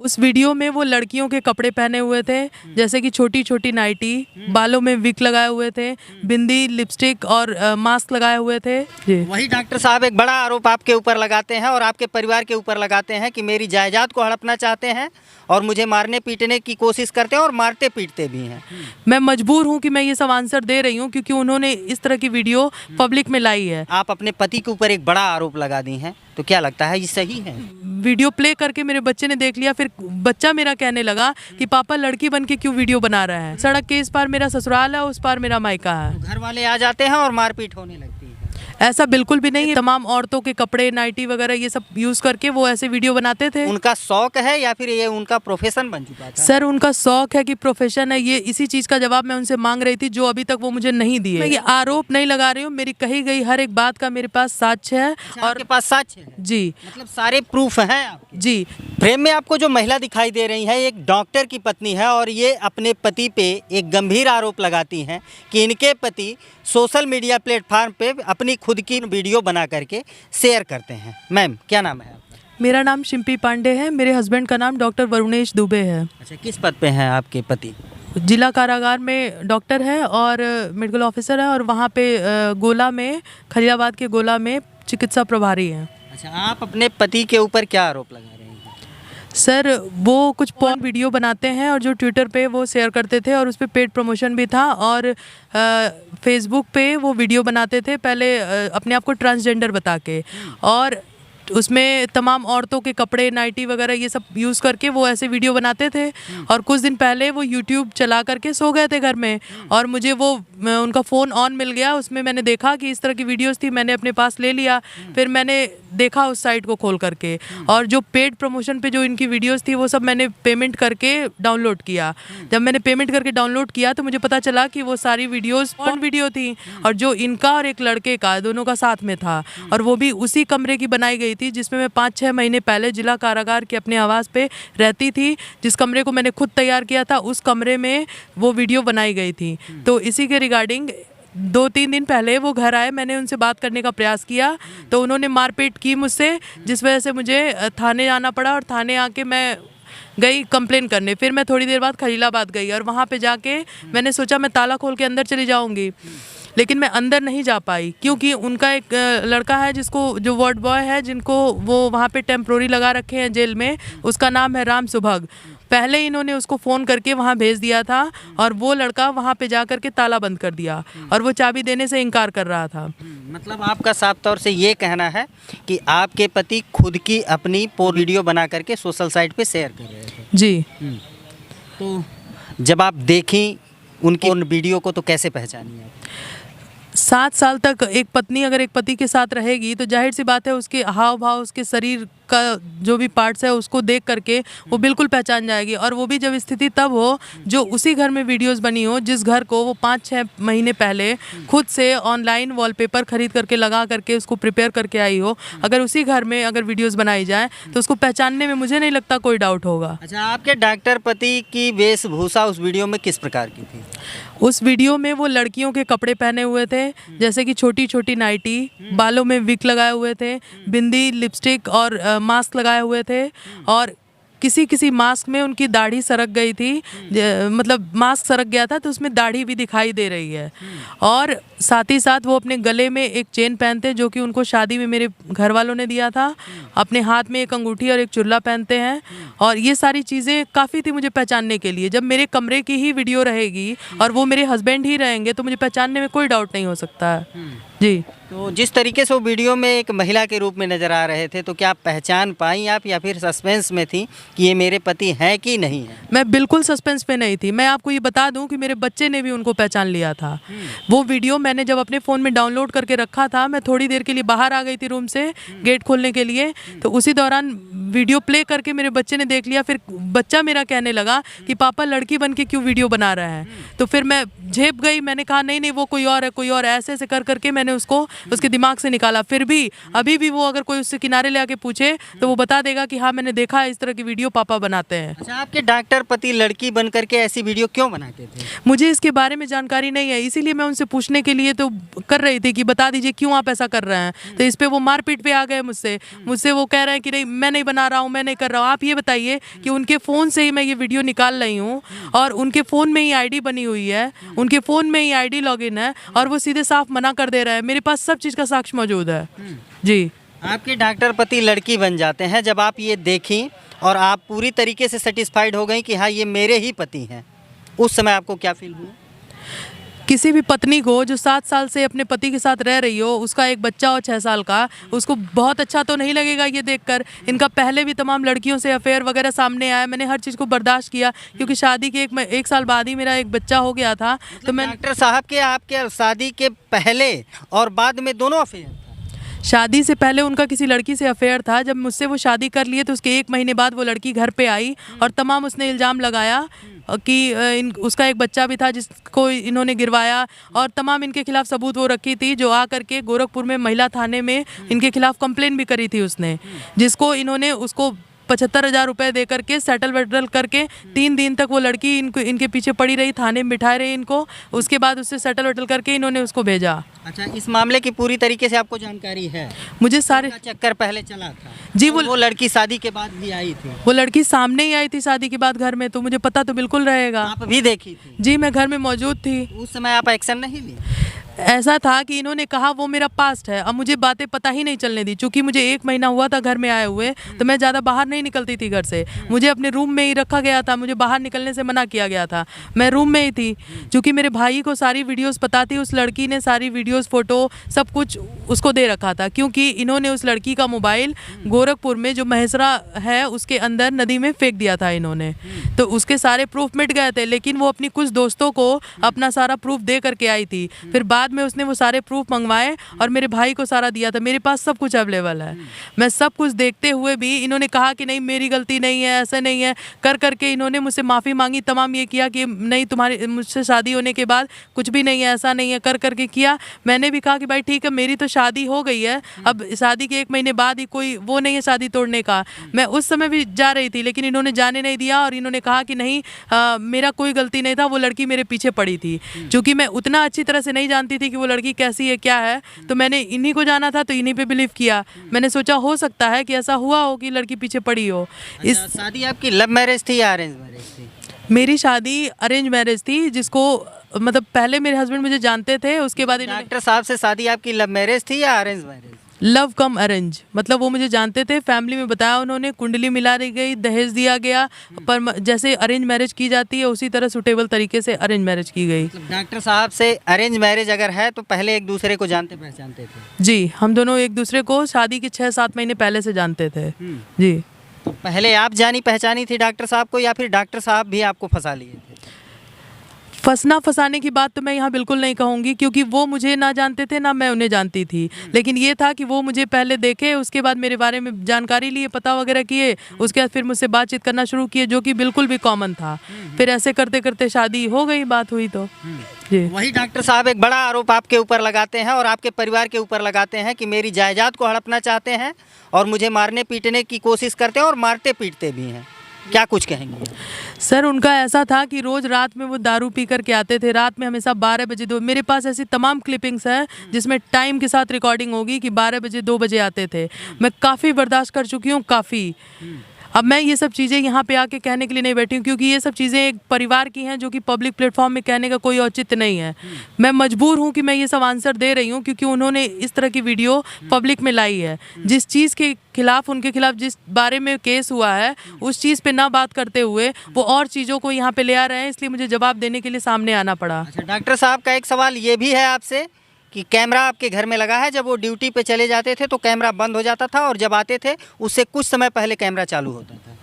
उस वीडियो में वो लड़कियों के कपड़े पहने हुए थे, जैसे कि छोटी छोटी नाइटी, बालों में विक लगाए हुए थे, बिंदी, लिपस्टिक और मास्क लगाए हुए थे। वही डॉक्टर साहब एक बड़ा आरोप आपके ऊपर लगाते हैं और आपके परिवार के ऊपर लगाते हैं कि मेरी जायदाद को हड़पना चाहते हैं और मुझे मारने पीटने की कोशिश करते हैं और मारते पीटते भी हैं। मैं मजबूर हूँ कि मैं ये सब आंसर दे रही हूँ क्योंकि उन्होंने इस तरह की वीडियो पब्लिक में लाई है। आप अपने पति के ऊपर एक बड़ा आरोप लगा दी हैं, तो क्या लगता है ये सही है? वीडियो प्ले करके मेरे बच्चे ने देख लिया, फिर बच्चा मेरा कहने लगा कि पापा लड़की बन के क्यों वीडियो बना रहा है। सड़क के इस पार मेरा ससुराल है, उस पार मेरा मायका है। घर वाले आ जाते हैं और मारपीट होने लगती है। ऐसा बिल्कुल भी नहीं है। तमाम औरतों के कपड़े, नाइटी वगैरह ये सब यूज करके वो ऐसे वीडियो बनाते थे। उनका शौक है या फिर ये उनका प्रोफेशन बन चुका था? सर उनका शौक है कि प्रोफेशन है, ये इसी चीज का जवाब मैं उनसे मांग रही थी जो अभी तक वो मुझे नहीं दिए। मैं ये आरोप नहीं लगा रही हूँ, मेरी कही गई हर एक बात का मेरे पास साक्ष्य है। और आपके पास साक्ष्य है? जी मतलब सारे प्रूफ हैं आपके? जी। फ्रेम में आपको जो महिला दिखाई दे रही है एक डॉक्टर की पत्नी है और ये अपने पति पे एक गंभीर आरोप लगाती हैं कि इनके पति सोशल मीडिया प्लेटफॉर्म पे अपनी खुद की वीडियो बना करके शेयर करते हैं। मैम क्या नाम है आपका? मेरा नाम शिम्पी पांडे है, मेरे हस्बैंड का नाम डॉक्टर वरुणेश दुबे है। अच्छा, किस पद पे हैं आपके पति? जिला कारागार में डॉक्टर है और मेडिकल ऑफिसर है, और वहाँ पे गोला में, खलीलाबाद के गोला में चिकित्सा प्रभारी हैं। अच्छा, आप अपने पति के ऊपर क्या आरोप लगा रहे हैं? सर वो कुछ पॉर्न वीडियो बनाते हैं और जो ट्विटर पे वो शेयर करते थे और उस पर पेड प्रमोशन भी था, और फेसबुक पे वो वीडियो बनाते थे पहले अपने आप को ट्रांसजेंडर बता के, और उसमें तमाम औरतों के कपड़े, नाइटी वगैरह ये सब यूज़ करके वो ऐसे वीडियो बनाते थे। और कुछ दिन पहले वो यूट्यूब चला करके सो गए थे घर में, और मुझे वो उनका फ़ोन ऑन मिल गया, उसमें मैंने देखा कि इस तरह की वीडियोस थी, मैंने अपने पास ले लिया। फिर मैंने देखा उस साइट को खोल करके, और जो पेड प्रमोशन पे जो इनकी वीडियोस थी वो सब मैंने पेमेंट करके डाउनलोड किया। जब मैंने पेमेंट करके डाउनलोड किया तो मुझे पता चला कि वो सारी वीडियोस पॉर्न वीडियो थी, और जो इनका और एक लड़के का, दोनों का साथ में था, और वो भी उसी कमरे की बनाई गई थी जिसमें मैं 5-6 महीने पहले जिला कारागार के अपने आवास पे रहती थी। जिस कमरे को मैंने खुद तैयार किया था उस कमरे में वो वीडियो बनाई गई थी। तो इसी के रिगार्डिंग 2-3 दिन पहले वो घर आए, मैंने उनसे बात करने का प्रयास किया तो उन्होंने मारपीट की मुझसे, जिस वजह से मुझे थाने आना पड़ा, और थाने आके मैं गई कंप्लेन करने। फिर मैं थोड़ी देर बाद खलीलाबाद गई और वहाँ पे जाके मैंने सोचा मैं ताला खोल के अंदर चली जाऊँगी, लेकिन मैं अंदर नहीं जा पाई क्योंकि उनका एक लड़का है जिसको, जो वार्ड बॉय है, जिनको वो वहाँ पे टेम्प्रोरी लगा रखे हैं जेल में, उसका नाम है राम सुभग। पहले इन्होंने उसको फ़ोन करके वहाँ भेज दिया था और वो लड़का वहाँ पे जा करके ताला बंद कर दिया और वो चाबी देने से इनकार कर रहा था। मतलब आपका साफ तौर से ये कहना है कि आपके पति खुद की अपनी वीडियो बना करके सोशल साइट पे शेयर कर रहे थे? जी। तो जब आप देखी उनकी उन वीडियो को तो कैसे पहचानी आप? 7 साल तक एक पत्नी अगर एक पति के साथ रहेगी तो जाहिर सी बात है उसके हाव भाव, उसके शरीर का जो भी पार्ट्स है उसको देख करके वो बिल्कुल पहचान जाएगी। और वो भी जब स्थिति तब हो जो उसी घर में वीडियोस बनी हो, जिस घर को वो 5-6 महीने पहले खुद से ऑनलाइन वॉलपेपर खरीद करके लगा करके उसको प्रिपेयर करके आई हो। अगर उसी घर में अगर वीडियोस बनाई जाए तो उसको पहचानने में मुझे नहीं लगता कोई डाउट होगा। अच्छा, आपके डॉक्टर पति की वेशभूषा उस वीडियो में किस प्रकार की थी? उस वीडियो में वो लड़कियों के कपड़े पहने हुए थे, जैसे कि छोटी छोटी नाइटी, बालों में विक लगाए हुए थे, बिंदी, लिपस्टिक और मास्क लगाए हुए थे, और किसी मास्क में उनकी दाढ़ी सरक गई थी, मतलब मास्क सरक गया था तो उसमें दाढ़ी भी दिखाई दे रही है। और साथ ही साथ वो अपने गले में एक चेन पहनते जो कि उनको शादी में मेरे घर वालों ने दिया था, अपने हाथ में एक अंगूठी और एक चुल्ला पहनते हैं, और ये सारी चीज़ें काफ़ी थी मुझे पहचानने के लिए। जब मेरे कमरे की ही वीडियो रहेगी और वो मेरे हस्बैंड ही रहेंगे तो मुझे पहचानने में कोई डाउट नहीं हो सकता है। जी। तो जिस तरीके से वो वीडियो में एक महिला के रूप में नज़र आ रहे थे तो क्या पहचान पाई आप या फिर सस्पेंस में थी कि ये मेरे पति हैं कि नहीं है? मैं बिल्कुल सस्पेंस पे नहीं थी। मैं आपको ये बता दूं कि मेरे बच्चे ने भी उनको पहचान लिया था। वो वीडियो मैंने जब अपने फ़ोन में डाउनलोड करके रखा था, मैं थोड़ी देर के लिए बाहर आ गई थी रूम से गेट खोलने के लिए, तो उसी दौरान वीडियो प्ले करके मेरे बच्चे ने देख लिया। फिर बच्चा मेरा कहने लगा कि पापा लड़की बन के क्यों वीडियो बना रहा है। तो फिर मैं झेप गई, मैंने कहा नहीं वो कोई और है, कोई और, ऐसे ऐसे कर करके मैंने मैंने उसको उसके दिमाग से निकाला। फिर भी अभी भी वो अगर कोई उससे किनारे ले आके पूछे तो वो बता देगा कि हाँ मैंने देखा है इस तरह की वीडियो पापा बनाते हैं। अच्छा, आपके डॉक्टर पति लड़की बन करके ऐसी वीडियो क्यों बनाते थे? मुझे इसके बारे में जानकारी नहीं है, इसीलिए मैं उनसे पूछने के लिए तो कर रही थी कि बता दीजिए क्यों आप ऐसा कर रहे हैं। तो इस पे वो मारपीट पे आ गए मुझसे वो कह रहे हैं कि नहीं मैं नहीं बना रहा हूँ, मैं नहीं कर रहा हूँ। आप ये बताइए कि उनके फ़ोन से ही मैं ये वीडियो निकाल रही हूँ और उनके फ़ोन में ही आईडी बनी हुई है, उनके फ़ोन में ही आईडी लॉगिन है और वो सीधे साफ मना कर दे रहे हैं। मेरे पास सब चीज़ का साक्ष्य मौजूद है जी। आपके डॉक्टर पति लड़की बन जाते हैं, जब आप ये देखी और आप पूरी तरीके से सेटिस्फाइड हो गई कि हाँ ये मेरे ही पति हैं, उस समय आपको क्या फील हुआ? किसी भी पत्नी को जो 7 साल से अपने पति के साथ रह रही हो, उसका एक बच्चा हो 6 साल का, उसको बहुत अच्छा तो नहीं लगेगा ये देखकर। इनका पहले भी तमाम लड़कियों से अफेयर वगैरह सामने आया, मैंने हर चीज़ को बर्दाश्त किया क्योंकि शादी के एक साल बाद ही मेरा एक बच्चा हो गया था। तो मैं डॉक्टर साहब के आपके शादी के पहले और बाद में दोनों अफेयर था? शादी से पहले उनका किसी लड़की से अफेयर था। जब मुझसे वो शादी कर लिए तो उसके 1 महीने बाद वो लड़की घर पे आई और तमाम उसने इल्ज़ाम लगाया कि उसका एक बच्चा भी था जिसको इन्होंने गिरवाया और तमाम इनके खिलाफ सबूत वो रखी थी, जो आ करके गोरखपुर में महिला थाने में इनके खिलाफ कंप्लेन भी करी थी उसने, जिसको इन्होंने उसको 75,000 रुपये दे करके सेटल वेटल करके 3 दिन तक वो लड़की इनके पीछे पड़ी रही, थाने में बिठाए रहे इनको। उसके बाद उससे सेटल वेटल करके इन्होंने उसको भेजा। अच्छा, इस मामले की पूरी तरीके से आपको जानकारी है? मुझे सारे चक्कर पहले चला था जी। वो लड़की शादी के बाद भी आई थी? वो लड़की सामने ही आई थी शादी के बाद घर में, तो मुझे पता तो बिल्कुल रहेगा। आप भी देखी थी? जी, मैं घर में मौजूद थी। उस समय आप एक्शन नहीं ली? ऐसा था कि इन्होंने कहा वो मेरा पास्ट है, अब मुझे बातें पता ही नहीं चलने दी। चूँकि मुझे 1 महीना हुआ था घर में आए हुए, तो मैं ज़्यादा बाहर नहीं निकलती थी घर से। मुझे अपने रूम में ही रखा गया था, मुझे बाहर निकलने से मना किया गया था, मैं रूम में ही थी। चूँकि मेरे भाई को सारी वीडियोस पता थी, उस लड़की ने सारी वीडियोस फ़ोटो सब कुछ उसको दे रखा था, क्योंकि इन्होंने उस लड़की का मोबाइल गोरखपुर में जो महेसरा है उसके अंदर नदी में फेंक दिया था इन्होंने। तो उसके सारे प्रूफ मिट गए थे, लेकिन वो अपनी कुछ दोस्तों को अपना सारा प्रूफ दे करके आई थी। फिर बाद में उसने वो सारे प्रूफ मंगवाए और मेरे भाई को सारा दिया था। मेरे पास सब कुछ अवेलेबल है। मैं सब कुछ देखते हुए भी इन्होंने कहा कि नहीं मेरी गलती नहीं है, ऐसा नहीं है, कर करके इन्होंने मुझसे माफ़ी मांगी, तमाम ये किया कि नहीं तुम्हारी मुझसे शादी होने के बाद कुछ भी नहीं है, ऐसा नहीं है, कर करके किया। मैंने भी कहा कि भाई ठीक है, मेरी तो शादी हो गई है, अब शादी के 1 महीने बाद ही कोई वो नहीं है शादी तोड़ने का। मैं उस समय भी जा रही थी, लेकिन इन्होंने जाने नहीं दिया और इन्होंने कहा कि नहीं मेरा कोई गलती नहीं था, वो लड़की मेरे पीछे पड़ी थी। चूँकि मैं उतना अच्छी तरह से नहीं जानती थी कि वो लड़की कैसी है क्या है, तो मैंने इन्हीं को जाना था, तो इन्हीं पे बिलीव किया। मैंने सोचा हो सकता है कि ऐसा हुआ हो कि लड़की पीछे पड़ी हो। इस शादी आपकी लव मैरिज थी या अरेंज मैरिज थी? मेरी शादी अरेंज मैरिज थी, जिसको मतलब पहले मेरे हस्बैंड मुझे जानते थे, उसके बाद डॉक्टर साहब से शादी आपकी लव मैरिज थी या अरेंज मैरिज? लव कम अरेंज, मतलब वो मुझे जानते थे, फैमिली में बताया उन्होंने, कुंडली मिला दी गई, दहेज दिया गया, पर जैसे अरेंज मैरिज की जाती है उसी तरह सुटेबल तरीके से अरेंज मैरिज की गई। डॉक्टर साहब से अरेंज मैरिज अगर है तो पहले एक दूसरे को जानते पहचानते थे? जी, हम दोनों एक दूसरे को शादी के 6-7 महीने पहले से जानते थे जी। तो पहले आप जानी पहचानी थी डॉक्टर साहब को या फिर डॉक्टर साहब भी आपको फंसा लिए थे? फंसाने की बात तो मैं यहाँ बिल्कुल नहीं कहूँगी, क्योंकि वो मुझे ना जानते थे ना मैं उन्हें जानती थी। लेकिन ये था कि वो मुझे पहले देखे, उसके बाद मेरे बारे में जानकारी लिए, पता वगैरह किए, उसके बाद फिर मुझसे बातचीत करना शुरू किए, जो कि बिल्कुल भी कॉमन था। फिर ऐसे करते करते शादी हो गई, बात हुई तो जी। वही डॉक्टर साहब एक बड़ा आरोप आपके ऊपर लगाते हैं और आपके परिवार के ऊपर लगाते हैं कि मेरी जायदाद को हड़पना चाहते हैं और मुझे मारने पीटने की कोशिश करते हैं और मारते पीटते भी हैं। क्या कुछ कहेंगे? सर, उनका ऐसा था कि रोज़ रात में वो दारू पी कर के आते थे, रात में हमेशा 12 बजे 2, मेरे पास ऐसी तमाम क्लिपिंग्स हैं जिसमें टाइम के साथ रिकॉर्डिंग होगी कि 12 बजे 2 बजे आते थे। मैं काफ़ी बर्दाश्त कर चुकी हूँ, काफ़ी। अब मैं ये सब चीज़ें यहाँ पे आके कहने के लिए नहीं बैठी हूँ, क्योंकि ये सब चीज़ें एक परिवार की हैं जो कि पब्लिक प्लेटफॉर्म में कहने का कोई औचित्य नहीं है। मैं मजबूर हूँ कि मैं ये सब आंसर दे रही हूँ, क्योंकि उन्होंने इस तरह की वीडियो पब्लिक में लाई है। जिस चीज़ के खिलाफ, उनके खिलाफ जिस बारे में केस हुआ है, उस चीज़ पे ना बात करते हुए वो और चीज़ों को यहाँ पे ले आ रहे हैं, इसलिए मुझे जवाब देने के लिए सामने आना पड़ा। अच्छा, डॉक्टर साहब का एक सवाल ये भी है आपसे कि कैमरा आपके घर में लगा है, जब वो ड्यूटी पे चले जाते थे तो कैमरा बंद हो जाता था और जब आते थे उससे कुछ समय पहले कैमरा चालू होता था।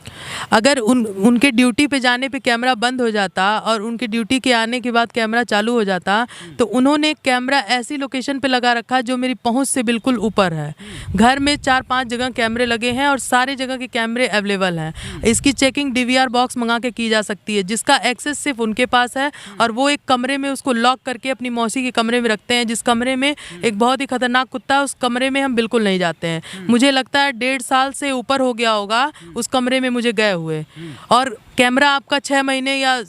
अगर उनके ड्यूटी पे जाने पे कैमरा बंद हो जाता और उनके ड्यूटी के आने के बाद कैमरा चालू हो जाता, तो उन्होंने कैमरा ऐसी लोकेशन पे लगा रखा जो मेरी पहुंच से बिल्कुल ऊपर है। घर में 4-5 जगह कैमरे लगे हैं और सारे जगह के कैमरे अवेलेबल हैं। इसकी चेकिंग DVR बॉक्स मंगा के की जा सकती है, जिसका एक्सेस सिर्फ उनके पास है और वो एक कमरे में उसको लॉक करके अपनी मौसी के कमरे में रखते हैं, जिस कमरे में एक बहुत ही खतरनाक कुत्ता है। उस कमरे में हम बिल्कुल नहीं जाते हैं। मुझे लगता है 1.5 साल से ऊपर हो गया होगा उस कमरे में मुझे गए हुए। और कैमरा आपका 6 महीने या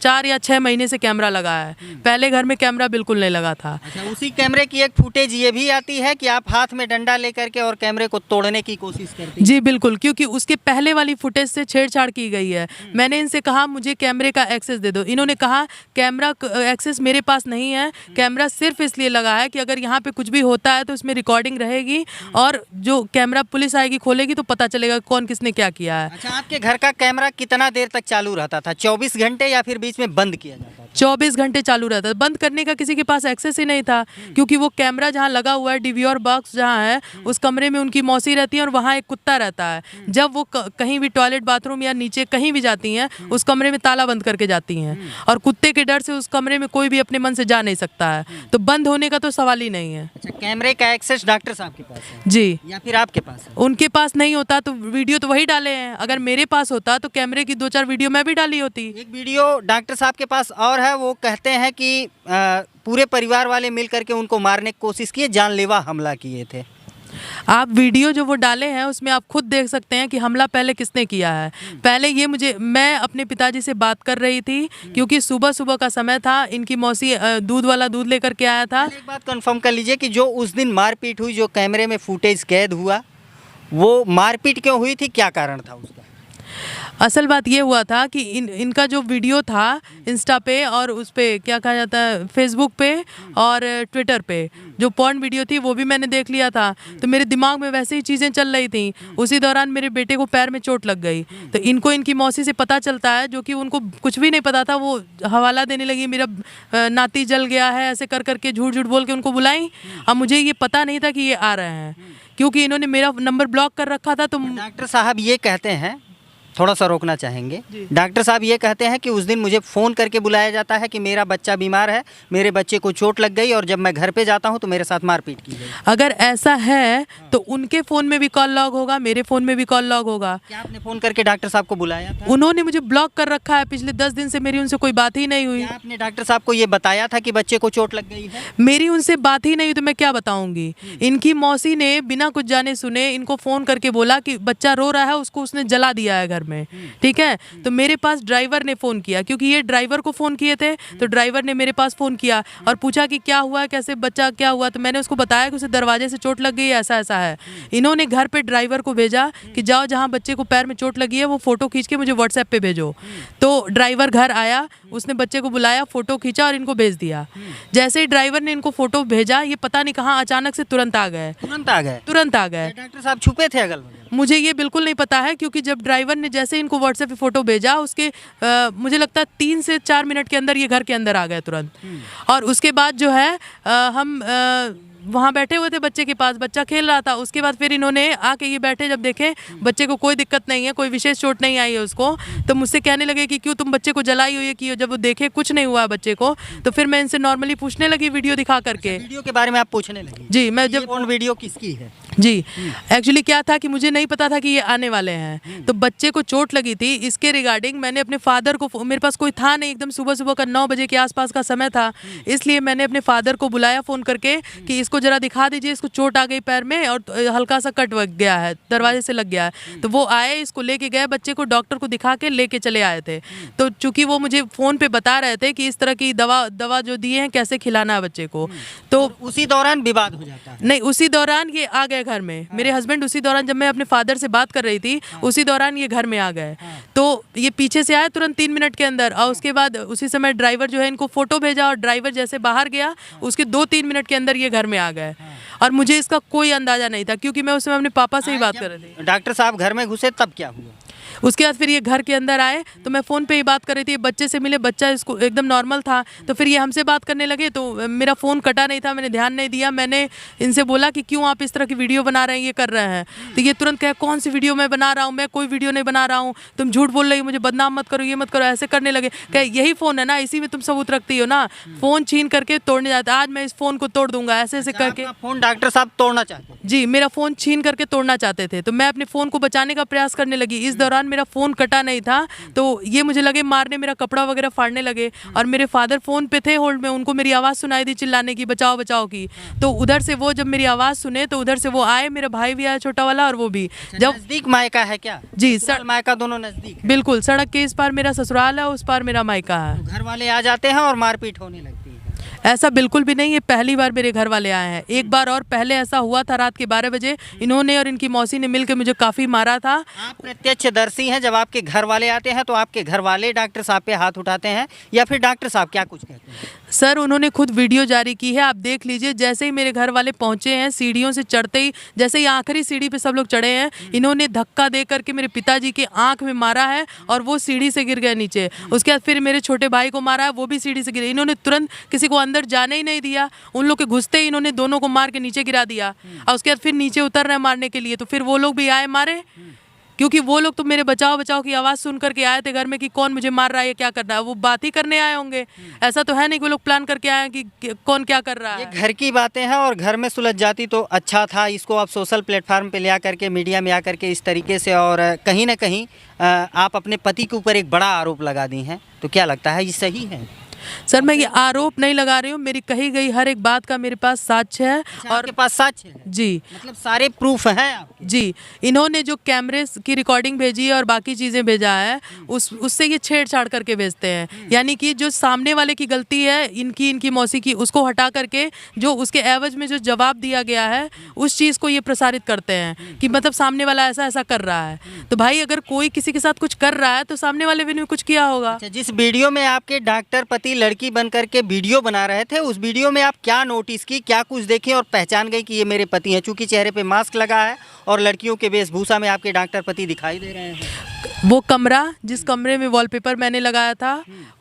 4 या 6 महीने से कैमरा लगा है। पहले घर में कैमरा बिल्कुल नहीं लगा था। अच्छा, उसी कैमरे की एक फुटेज ये भी आती है कि आप हाथ में डंडा लेकर के और कैमरे को तोड़ने की कोशिश करती हैं। जी बिल्कुल, क्योंकि उसके पहले वाली फुटेज से छेड़छाड़ की गई है। मैंने इनसे कहा मुझे कैमरे का एक्सेस दे दो। इन्होंने कहा कैमरा एक्सेस मेरे पास नहीं है, कैमरा सिर्फ इसलिए लगा है कि अगर यहाँ पे कुछ भी होता है तो उसमें रिकॉर्डिंग रहेगी और जो कैमरा पुलिस आएगी खोलेगी तो पता चलेगा कौन किसने क्या किया है। अच्छा, आपके घर का कैमरा कितना देर तक चालू रहता था? 24 घंटे या फिर बीच में बंद किया जाता था? 24 घंटे चालू रहता था। बंद करने का किसी के पास एक्सेस ही नहीं था, क्योंकि वो कैमरा जहाँ लगा हुआ है, DVR बॉक्स जहाँ है, उस कमरे में उनकी मौसी रहती है और वहाँ एक कुत्ता रहता है। जब वो कहीं भी टॉयलेट बाथरूम या नीचे कहीं भी जाती हैं, उस कमरे में ताला बंद करके जाती हैं और कुत्ते के डर से उस कमरे में कोई भी अपने मन से जा नहीं सकता है, तो बंद होने का तो सवाल ही नहीं है। अच्छा, कैमरे का एक्सेस डॉक्टर साहब के पास है जी, या फिर आपके पास है? उनके पास नहीं होता तो वीडियो तो वही डाले हैं। अगर मेरे पास होता तो कैमरे की 2-4 वीडियो मैं भी डाली होती। एक वीडियो डॉक्टर साहब के पास और है, वो कहते हैं कि पूरे परिवार वाले मिल करके उनको मारने की कोशिश किए, जानलेवा हमला किए थे। आप वीडियो जो वो डाले हैं उसमें आप खुद देख सकते हैं कि हमला पहले किसने किया है। पहले ये मैं अपने पिताजी से बात कर रही थी, क्योंकि सुबह सुबह का समय था। इनकी मौसी दूध वाला दूध लेकर के आया था। एक बात कंफर्म कर लीजिए कि जो उस दिन मारपीट हुई, जो कैमरे में फुटेज कैद हुआ, वो मारपीट क्यों हुई थी, क्या कारण था उसका? असल बात ये हुआ था कि इनका जो वीडियो था इंस्टा पे और उस पे क्या कहा जाता है, फेसबुक पे और ट्विटर पे जो पॉर्न वीडियो थी वो भी मैंने देख लिया था। तो मेरे दिमाग में वैसे ही चीज़ें चल रही थी। उसी दौरान मेरे बेटे को पैर में चोट लग गई, तो इनको इनकी मौसी से पता चलता है, जो कि उनको कुछ भी नहीं पता था। वो हवाला देने लगी, मेरा नाती जल गया है, ऐसे कर करके झूठ झूठ बोल के उनको बुलाई। अब मुझे ये पता नहीं था कि ये आ रहे हैं, क्योंकि इन्होंने मेरा नंबर ब्लॉक कर रखा था। तो डॉक्टर साहब ये कहते हैं, थोड़ा सा रोकना चाहेंगे, डॉक्टर साहब ये कहते हैं कि उस दिन मुझे फ़ोन करके बुलाया जाता है कि मेरा बच्चा बीमार है, मेरे बच्चे को चोट लग गई और जब मैं घर पे जाता हूं तो मेरे साथ मारपीट की गई। अगर ऐसा है तो उनके फ़ोन में भी कॉल लॉग होगा, मेरे फ़ोन में भी कॉल लॉग होगा। क्या आपने फ़ोन करके डॉक्टर साहब को बुलाया था? उन्होंने मुझे ब्लॉक कर रखा है। पिछले 10 दिन से मेरी उनसे कोई बात ही नहीं हुई। क्या आपने डॉक्टर साहब को ये बताया था कि बच्चे को चोट लग गई है? मेरी उनसे बात ही नहीं हुई तो मैं क्या बताऊंगी। इनकी मौसी ने बिना कुछ जाने सुने इनको फ़ोन करके बोला कि बच्चा रो रहा है, उसको उसने जला दिया है घर में। ठीक है, तो मेरे पास ड्राइवर ने फ़ोन किया, क्योंकि ये ड्राइवर को फ़ोन किए थे, तो ड्राइवर ने मेरे पास फ़ोन किया और पूछा कि क्या हुआ, कैसे बच्चा क्या हुआ। तो मैंने उसको बताया कि उसे दरवाजे से चोट लग गई है, ऐसा ऐसा है। इन्होंने घर पे ड्राइवर को भेजा कि जाओ जहाँ बच्चे को पैर में चोट लगी है वो फ़ोटो खींच के मुझे व्हाट्सएप पे भेजो। तो ड्राइवर घर आया, उसने बच्चे को बुलाया, फ़ोटो खींचा और इनको भेज दिया। जैसे ही ड्राइवर ने इनको फ़ोटो भेजा, ये पता नहीं कहाँ अचानक से तुरंत आ गए। तुरंत आ गए? तुरंत आ गए। डॉक्टर साहब छुपे थे अगल बगल? मुझे ये बिल्कुल नहीं पता है, क्योंकि जब ड्राइवर ने जैसे इनको व्हाट्सएप पे फ़ोटो भेजा, उसके मुझे लगता है 3 से 4 मिनट के अंदर ये घर के अंदर आ गए तुरंत। और उसके बाद जो है हम वहाँ बैठे हुए थे बच्चे के पास, बच्चा खेल रहा था। उसके बाद फिर इन्होंने आके ये बैठे, जब देखे बच्चे को कोई दिक्कत नहीं है, कोई विशेष चोट नहीं आई है उसको, तो मुझसे कहने लगे कि क्यों तुम बच्चे को जलाई हुई है कि जब वो देखे कुछ नहीं हुआ बच्चे को, तो फिर मैं इनसे नॉर्मली पूछने लगी वीडियो दिखा करके। वीडियो के बारे में आप पूछने लगी? जी, मैं जब वीडियो किसकी है? जी, एक्चुअली क्या था कि मुझे नहीं पता था कि ये आने वाले हैं, तो बच्चे को चोट लगी थी, इसके रिगार्डिंग मैंने अपने फादर को, मेरे पास कोई था नहीं, एकदम सुबह सुबह का 9 बजे के आसपास का समय था, इसलिए मैंने अपने फादर को बुलाया फ़ोन करके कि इसको ज़रा दिखा दीजिए, इसको चोट आ गई पैर में और हल्का सा कट लग गया है, दरवाजे से लग गया है। तो वो आए, इसको लेके गए, बच्चे को डॉक्टर को दिखा के लेके चले आए थे। तो चूंकि वो मुझे फ़ोन पे बता रहे थे कि इस तरह की दवा जो दिए हैं कैसे खिलाना है बच्चे को, तो उसी दौरान विवाद हो जाता है? नहीं, उसी दौरान ये आ गए घर में। मेरे हस्बैंड उसी दौरान, जब मैं अपने फादर से बात कर रही थी, उसी दौरान ये घर में आ गए। तो ये पीछे से आए तुरंत 3 मिनट के अंदर, और उसके बाद उसी समय ड्राइवर जो है इनको फ़ोटो भेजा, और ड्राइवर जैसे बाहर गया उसके 2-3 मिनट के अंदर ये घर में आ गए। और मुझे इसका कोई अंदाज़ा नहीं था, क्योंकि मैं उस समय अपने पापा से ही बात कर रही थी। डॉक्टर साहब घर में घुसे तब क्या हुआ? उसके बाद फिर ये घर के अंदर आए तो मैं फ़ोन पे ही बात कर रही थी, बच्चे से मिले, बच्चा इसको एकदम नॉर्मल था। तो फिर ये हमसे बात करने लगे तो मेरा फ़ोन कटा नहीं था, मैंने ध्यान नहीं दिया। मैंने इनसे बोला कि क्यों आप इस तरह की वीडियो बना रहे हैं, ये कर रहे हैं। तो ये तुरंत कहे कौन सी वीडियो मैं बना रहा हूँ, मैं कोई वीडियो नहीं बना रहा हूँ, तुम झूठ बोल रही हो, मुझे बदनाम मत करो, ये मत करो, ऐसे करने लगे। कहे यही फ़ोन है ना, इसी में तुम सबूत रखती हो ना, फ़ोन छीन करके तोड़ने जाता, आज मैं इस फ़ोन को तोड़ दूंगा, ऐसे ऐसे करके। फ़ोन डॉक्टर साहब तोड़ना चाहते हैं? जी, मेरा फ़ोन छीन करके तोड़ना चाहते थे। तो मैं अपने फ़ोन को बचाने का प्रयास करने लगी। इस दौरान मेरा फ़ोन कटा नहीं था, तो ये मुझे लगे मारने, मेरा कपड़ा वगैरह फाड़ने लगे। और मेरे फादर फ़ोन पे थे होल्ड में, उनको मेरी आवाज़ सुनाई दी चिल्लाने की, बचाओ बचाओ की। तो उधर से वो जब मेरी आवाज़ सुने तो उधर से वो आए, मेरा भाई भी आया छोटा वाला, और वो भी। जब नज़दीक मायका है क्या? जी, मायका दोनों नज़दीक? बिल्कुल, सड़क के इस पार मेरा ससुराल है, उस पार मेरा मायका है। घर वाले आ जाते हैं और मारपीट होने लगती है? ऐसा बिल्कुल भी नहीं, ये पहली बार मेरे घर वाले आए हैं। एक बार और पहले ऐसा हुआ था, रात के 12 बजे इन्होंने और इनकी मौसी ने मिलकर मुझे काफ़ी मारा था। आप प्रत्यक्षदर्शी हैं, जब आपके घर वाले आते हैं तो आपके घर वाले डॉक्टर साहब पे हाथ उठाते हैं या फिर डॉक्टर साहब क्या कुछ कहते हैं? सर, उन्होंने खुद वीडियो जारी की है, आप देख लीजिए। जैसे ही मेरे घर वाले पहुंचे हैं, सीढ़ियों से चढ़ते ही, जैसे ही आखिरी सीढ़ी पे सब लोग चढ़े हैं, इन्होंने धक्का दे करके मेरे पिताजी के आंख में मारा है और वो सीढ़ी से गिर गए नीचे। उसके बाद फिर मेरे छोटे भाई को मारा है, वो भी सीढ़ी से गिरे। इन्होंने तुरंत किसी को अंदर जाने ही नहीं दिया, उन लोग के घुसते ही इन्होंने दोनों को मार के नीचे गिरा दिया। और उसके बाद फिर नीचे उतर रहे मारने के लिए, तो फिर वो लोग भी आए मारे, क्योंकि वो लोग तो मेरे बचाओ बचाओ की आवाज़ सुन करके आए थे घर में कि कौन मुझे मार रहा है, क्या कर रहा है। वो बात ही करने आए होंगे, ऐसा तो है नहीं कि वो लोग प्लान करके आए हैं कि कौन क्या कर रहा है। ये घर की बातें हैं और घर में सुलझ जाती तो अच्छा था। इसको आप सोशल प्लेटफार्म पे ले आकर के, मीडिया में आकर के इस तरीके से, और कहीं ना कहीं आप अपने पति के ऊपर एक बड़ा आरोप लगा दी हैं, तो क्या लगता है ये सही है? सर, मैं ये आरोप नहीं लगा रही हूँ, मेरी कही गई हर एक बात का मेरे पास साक्ष्य है। और आपके पास साक्ष्य है? जी, मतलब सारे प्रूफ हैं आपके? जी, इन्होंने जो कैमरे की रिकॉर्डिंग भेजी है और बाकी चीज़ें भेजा है, उससे ये छेड़छाड़ करके भेजते हैं। यानी कि जो सामने वाले की गलती है, इनकी मौसी की, उसको हटा करके जो उसके एवज में जो जवाब दिया गया है, उस चीज़ को ये प्रसारित करते हैं कि मतलब सामने वाला ऐसा ऐसा कर रहा है। तो भाई, अगर कोई किसी के साथ कुछ कर रहा है तो सामने वाले भी कुछ किया होगा। अच्छा, जिस वीडियो में आपके डॉक्टर पति लड़की बन करके वीडियो बना रहे थे, उस वीडियो में आप क्या नोटिस की, क्या कुछ देखे और पहचान गई कि ये मेरे पति हैं? चूंकि चेहरे पे मास्क लगा है और लड़कियों के वेशभूषा में आपके डॉक्टर पति दिखाई दे रहे हैं। वो कमरा, जिस कमरे में वॉलपेपर मैंने लगाया था,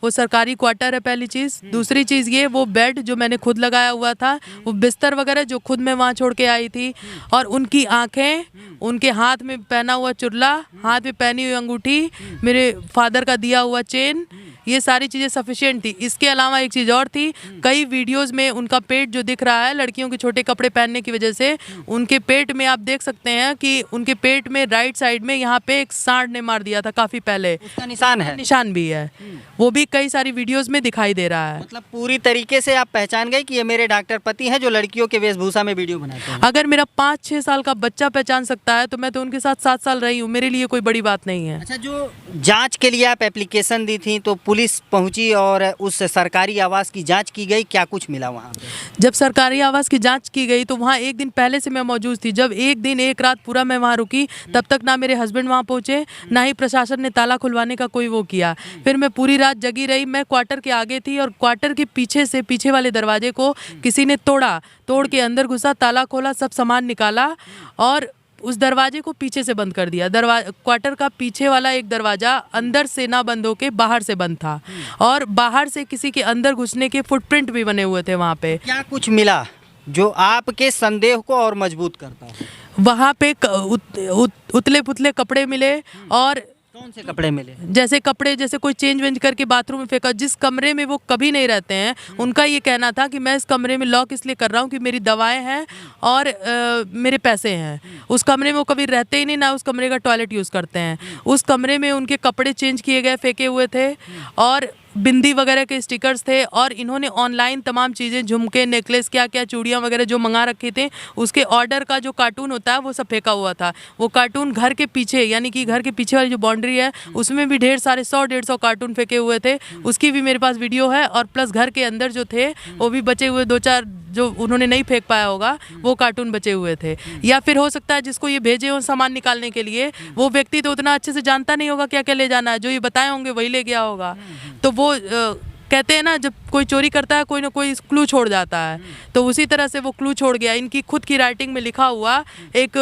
वो सरकारी क्वार्टर है, पहली चीज़। दूसरी चीज़ ये, वो बेड जो मैंने खुद लगाया हुआ था, वो बिस्तर वगैरह जो खुद मैं वहाँ छोड़ के आई थी, और उनकी आंखें, उनके हाथ में पहना हुआ चुर्ला, हाथ में पहनी हुई अंगूठी, मेरे फादर का दिया हुआ चेन, ये सारी चीज़ें सफिशिएंट थी। इसके अलावा एक चीज़ और थी, कई वीडियोस में उनका पेट जो दिख रहा है, लड़कियों के छोटे कपड़े पहनने की वजह से उनके पेट में आप देख सकते हैं कि उनके पेट में राइट साइड में यहाँ पे एक सांड ने मार दिया था काफ़ी पहले, उसका निशान है, निशान भी है। वो भी कई सारी वीडियोस में दिखाई दे रहा है। मतलब पूरी तरीके से आप पहचान गए कि ये मेरे डॉक्टर पति हैं जो लड़कियों के वेशभूषा में वीडियो बनाते हैं। अगर मेरा 5-6 साल का बच्चा पहचान सकता है तो मैं तो उनके साथ 7 साल रही हूँ, मेरे लिए कोई बड़ी बात नहीं है। अच्छा, जो जांच के लिए आप एप्लीकेशन दी थी तो पुलिस पहुंची और उस सरकारी आवास की जांच की गई, क्या कुछ मिला वहाँ पे? जब सरकारी आवास की जांच की गई तो वहाँ एक दिन पहले से मैं मौजूद थी। जब एक दिन एक रात पूरा मैं वहाँ रुकी, तब तक ना मेरे हस्बैंड वहाँ पहुँचे, ना ही प्रशासन ने ताला खुलवाने का कोई वो किया। फिर मैं पूरी रात जगी रही। मैं क्वार्टर के आगे थी और क्वार्टर के पीछे से, पीछे वाले दरवाजे को किसी ने तोड़ के अंदर घुसा, ताला खोला, सब सामान निकाला और उस दरवाजे को पीछे से बंद कर दिया। क्वार्टर का पीछे वाला एक दरवाजा अंदर से ना बंद होके बाहर से बंद था, और बाहर से किसी के अंदर घुसने के फुटप्रिंट भी बने हुए थे वहाँ पे। क्या कुछ मिला जो आपके संदेह को और मजबूत करता है? वहाँ पे उतले पुतले कपड़े मिले। और कौन से कपड़े मिले? जैसे कपड़े, जैसे कोई चेंज वेंज करके बाथरूम में फेंका। जिस कमरे में वो कभी नहीं रहते हैं, उनका ये कहना था कि मैं इस कमरे में लॉक इसलिए कर रहा हूँ कि मेरी दवाएं हैं और मेरे पैसे हैं। उस कमरे में वो कभी रहते ही नहीं, ना उस कमरे का टॉयलेट यूज़ करते हैं। उस कमरे में उनके कपड़े चेंज किए गए, फेंके हुए थे, और बिंदी वगैरह के स्टिकर्स थे। और इन्होंने ऑनलाइन तमाम चीज़ें, झुमके, नेकलेस, क्या क्या चूड़ियाँ वगैरह जो मंगा रखे थे, उसके ऑर्डर का जो कार्टून होता है वो सब फेंका हुआ था। वो कार्टून घर के पीछे, यानी कि घर के पीछे वाली जो बाउंड्री है, उसमें भी ढेर सारे 100-150 कार्टून फेंके हुए थे। उसकी भी मेरे पास वीडियो है। और प्लस घर के अंदर जो थे वो भी बचे हुए 2-4 जो उन्होंने नहीं फेंक पाया होगा, वो कार्टून बचे हुए थे। या फिर हो सकता है जिसको ये भेजे हो सामान निकालने के लिए, वो व्यक्ति तो उतना अच्छे से जानता नहीं होगा क्या क्या ले जाना है, जो ये बताए होंगे वही ले गया होगा। तो वो कहते हैं ना, जब कोई चोरी करता है कोई ना कोई क्लू छोड़ जाता है, तो उसी तरह से वो क्लू छोड़ गया। इनकी खुद की राइटिंग में लिखा हुआ एक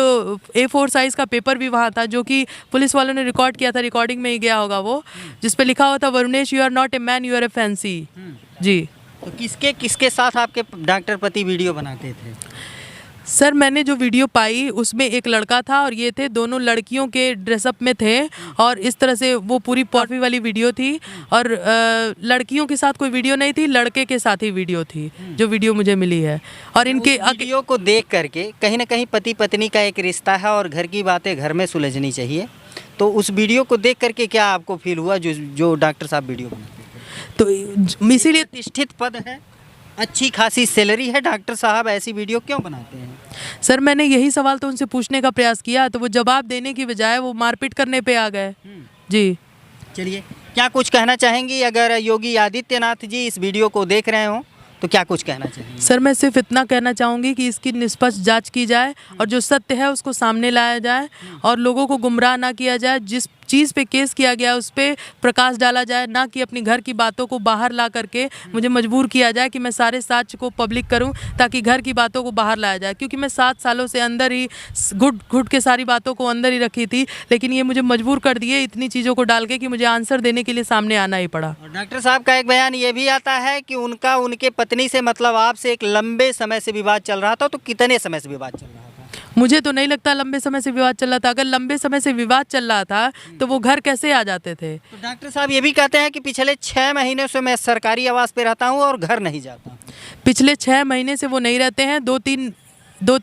A4 साइज़ का पेपर भी वहाँ था, जो कि पुलिस वालों ने रिकॉर्ड किया था, रिकॉर्डिंग में ही गया होगा वो, जिस पे लिखा हुआ था, Varunesh you are not a man, you are a fancy. जी। तो किसके किसके साथ आपके डॉक्टर पति वीडियो बनाते थे? सर मैंने जो वीडियो पाई उसमें एक लड़का था और ये थे, दोनों लड़कियों के ड्रेसअप में थे, और इस तरह से वो पूरी पॉर्फी वाली वीडियो थी। और लड़कियों के साथ कोई वीडियो नहीं थी, लड़के के साथ ही वीडियो थी, जो वीडियो मुझे मिली है। और इनके वीडियो को देख करके कहीं ना कहीं पति पत्नी का एक रिश्ता है और घर की बातें घर में सुलझनी चाहिए। तो उस वीडियो को देख करके क्या आपको फील हुआ जो डॉक्टर साहब वीडियो बनाते थे? तो इसीलिए प्रतिष्ठित पद है, अच्छी खासी सैलरी है, डॉक्टर साहब ऐसी वीडियो क्यों बनाते हैं? सर मैंने यही सवाल तो उनसे पूछने का प्रयास किया, तो वो जवाब देने की बजाय वो मारपीट करने पे आ गए। जी। चलिए, क्या कुछ कहना चाहेंगी? अगर योगी आदित्यनाथ जी इस वीडियो को देख रहे हो तो क्या कुछ कहना चाहेंगे? सर मैं सिर्फ इतना कहना चाहूँगी कि इसकी निष्पक्ष जांच की जाए और जो सत्य है उसको सामने लाया जाए और लोगों को गुमराह ना किया जाए। जिस चीज़ पे केस किया गया उस पर प्रकाश डाला जाए, ना कि अपनी घर की बातों को बाहर ला करके मुझे मजबूर किया जाए कि मैं सारे साक्ष्य को पब्लिक करूं ताकि घर की बातों को बाहर लाया जाए। क्योंकि मैं 7 सालों से अंदर ही घुट घुट के सारी बातों को अंदर ही रखी थी, लेकिन ये मुझे मजबूर कर दिए इतनी चीज़ों को डाल के कि मुझे आंसर देने के लिए सामने आना ही पड़ा। और डॉक्टर साहब का एक बयान ये भी आता है कि उनका उनके पत्नी से मतलब आपसे एक लंबे समय से विवाद चल रहा था। तो कितने समय से विवाद चल रहा था? मुझे तो नहीं लगता लंबे समय से विवाद चल रहा था। अगर लंबे समय से विवाद चल रहा था तो वो घर कैसे आ जाते थे? तो डॉक्टर साहब ये भी कहते हैं कि पिछले 6 महीने से मैं सरकारी आवास पे रहता हूँ और घर नहीं जाता। पिछले 6 महीने से वो नहीं रहते हैं, 2-3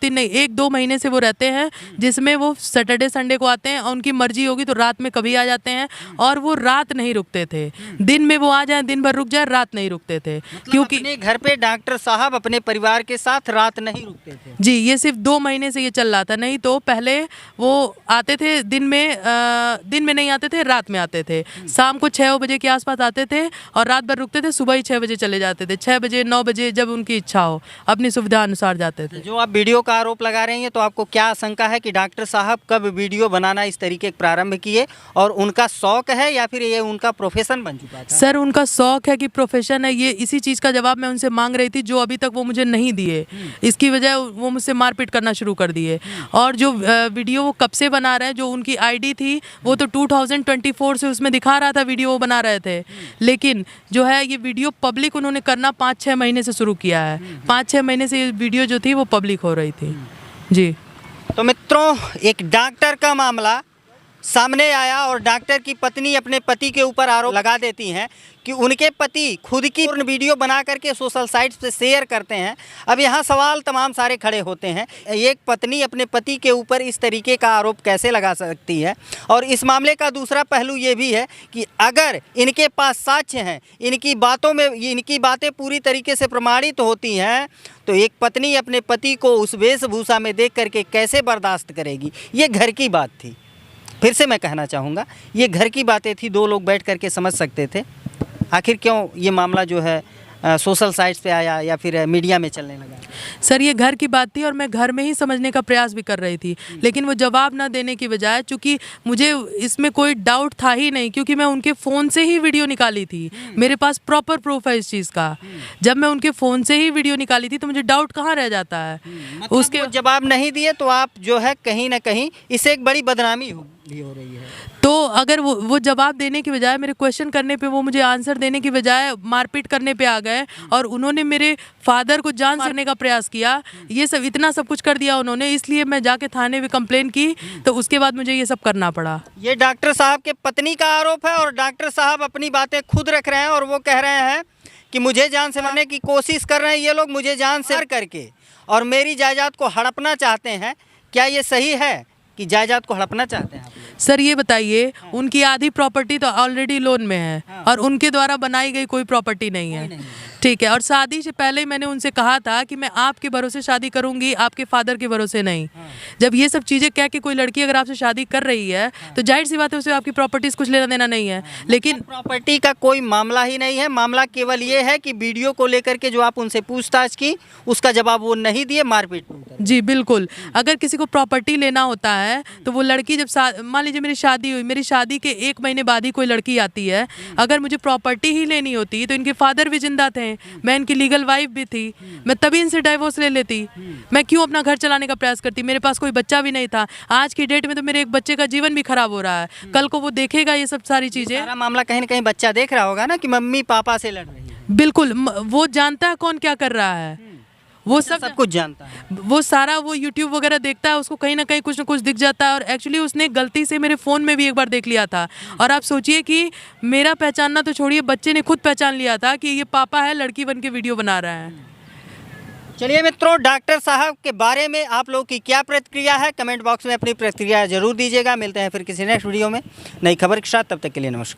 नहीं, 1-2 महीने से वो रहते हैं, जिसमें वो सैटरडे संडे को आते हैं और उनकी मर्जी होगी तो रात में कभी आ जाते हैं। और वो रात नहीं रुकते थे, दिन में वो आ जाए, दिन भर रुक जाए, रात नहीं रुकते थे। मतलब क्योंकि अपने घर पे डॉक्टर साहब अपने परिवार के साथ रात नहीं रुकते थे? जी, ये सिर्फ 2 महीने से ये चल रहा था। नहीं तो पहले वो आते थे दिन में नहीं आते थे, रात में आते थे। शाम को 6 बजे के आसपास आते थे और रात भर रुकते थे, सुबह ही 6 बजे चले जाते थे। 6 बजे 9 बजे जब उनकी इच्छा हो अपनी सुविधा अनुसार जाते थे। जो आप वीडियो का आरोप लगा रहे हैं, तो आपको क्या आशंका है कि डॉक्टर साहब कब वीडियो बनाना इस तरीके प्रारंभ किए, और उनका शौक है या फिर ये उनका प्रोफेशन बन चुका था? सर उनका शौक है कि प्रोफेशन है ये। इसी चीज़ का जवाब मैं उनसे मांग रही थी जो अभी तक वो मुझे नहीं दिए। इसकी वजह वो मुझसे मारपीट करना शुरू कर दिए। और जो वीडियो वो कब से बना रहे हैं, जो उनकी आईडी थी वो तो 2024 से उसमें दिखा रहा था वीडियो वो बना रहे थे, लेकिन जो है ये वीडियो पब्लिक उन्होंने करना 5-6 महीने से शुरू किया है। 5-6 महीने से ये वीडियो जो थी वो पब्लिक हो रही थी। जी। तो मित्रों, एक डॉक्टर का मामला सामने आया और डॉक्टर की पत्नी अपने पति के ऊपर आरोप लगा देती हैं कि उनके पति खुद की वीडियो बना करके सोशल साइट्स पे शेयर करते हैं। अब यहाँ सवाल तमाम सारे खड़े होते हैं, एक पत्नी अपने पति के ऊपर इस तरीके का आरोप कैसे लगा सकती है? और इस मामले का दूसरा पहलू ये भी है कि अगर इनके पास साक्ष्य हैं, इनकी बातें पूरी तरीके से प्रमाणित होती हैं, तो एक पत्नी अपने पति को उस वेशभूषा में देख करके कैसे बर्दाश्त करेगी? ये घर की बात थी। फिर से मैं कहना चाहूँगा, ये घर की बातें थी, 2 लोग बैठ करके समझ सकते थे। आखिर क्यों ये मामला जो है सोशल साइट्स पे आया या फिर मीडिया में चलने लगा? सर ये घर की बात थी और मैं घर में ही समझने का प्रयास भी कर रही थी, लेकिन वो जवाब ना देने की बजाय, चूँकि मुझे इसमें कोई डाउट था ही नहीं, क्योंकि मैं उनके फ़ोन से ही वीडियो निकाली थी। मेरे पास प्रॉपर प्रूफ है इस चीज़ का। जब मैं उनके फ़ोन से ही वीडियो निकाली थी तो मुझे डाउट कहाँ रह जाता है? मतलब उसके जवाब नहीं दिए तो आप जो है कहीं ना कहीं इससे एक बड़ी बदनामी भी हो रही है। तो अगर वो जवाब देने की बजाय, मेरे क्वेश्चन करने पे वो मुझे आंसर देने की बजाय मारपीट करने पे आ गए और उन्होंने मेरे फादर को जान मारने का प्रयास किया। ये सब इतना सब कुछ कर दिया उन्होंने, इसलिए मैं जाके थाने में कंप्लेन की, तो उसके बाद मुझे ये सब करना पड़ा। ये डॉक्टर साहब के पत्नी का आरोप है और डॉक्टर साहब अपनी बातें खुद रख रहे हैं और वो कह रहे हैं कि मुझे जान से मारने की कोशिश कर रहे हैं ये लोग, मुझे जान से मार करके और मेरी जायदाद को हड़पना चाहते हैं। क्या ये सही है कि जायदाद को हड़पना चाहते हैं आप? सर ये बताइए, उनकी आधी प्रॉपर्टी तो ऑलरेडी लोन में है और उनके द्वारा बनाई गई कोई प्रॉपर्टी नहीं है। ठीक है। और शादी से पहले ही मैंने उनसे कहा था कि मैं आपके भरोसे शादी करूंगी, आपके फादर के भरोसे नहीं। जब ये सब चीज़ें कह के कोई लड़की अगर आपसे शादी कर रही है तो जाहिर सी बात है उसे आपकी प्रॉपर्टीज कुछ लेना देना नहीं है। लेकिन प्रॉपर्टी का कोई मामला ही नहीं है, मामला केवल ये है कि वीडियो को लेकर के जो आप उनसे पूछताछ की उसका जवाब वो नहीं दिए, मारपीट में उतर गए। जी बिल्कुल, अगर किसी को प्रॉपर्टी लेना होता है तो वो लड़की जब मान लीजिए मेरी शादी हुई, मेरी शादी के 1 महीने बाद ही कोई लड़की आती है, अगर मुझे प्रॉपर्टी ही लेनी होती तो इनके फादर भी जिंदा थे, मैं इनकी लीगल वाइफ भी थी, मैं तभी इनसे डाइवोर्स ले लेती। मैं क्यों अपना घर चलाने का प्रयास करती? मेरे पास कोई बच्चा भी नहीं था। आज की डेट में तो मेरे एक बच्चे का जीवन भी खराब हो रहा है, कल को वो देखेगा ये सब सारी चीज़ें। सारा मामला कहीं ना कहीं बच्चा देख रहा होगा ना कि मम्मी पापा से लड़ रही है। बिल्कुल, वो जानता है कौन क्या कर रहा है, वो सब कुछ जानता है। वो सारा वो YouTube वगैरह देखता है, उसको कहीं ना कहीं कुछ ना कुछ दिख जाता है। और एक्चुअली उसने गलती से मेरे फ़ोन में भी एक बार देख लिया था। और आप सोचिए कि मेरा पहचानना तो छोड़िए, बच्चे ने खुद पहचान लिया था कि ये पापा है, लड़की बन के वीडियो बना रहा है। चलिए मित्रों, डॉक्टर साहब के बारे में आप लोगों की क्या प्रतिक्रिया है, कमेंट बॉक्स में अपनी प्रतिक्रिया जरूर दीजिएगा। मिलते हैं फिर किसी नेक्स्ट वीडियो में नई खबर के साथ, तब तक के लिए नमस्कार।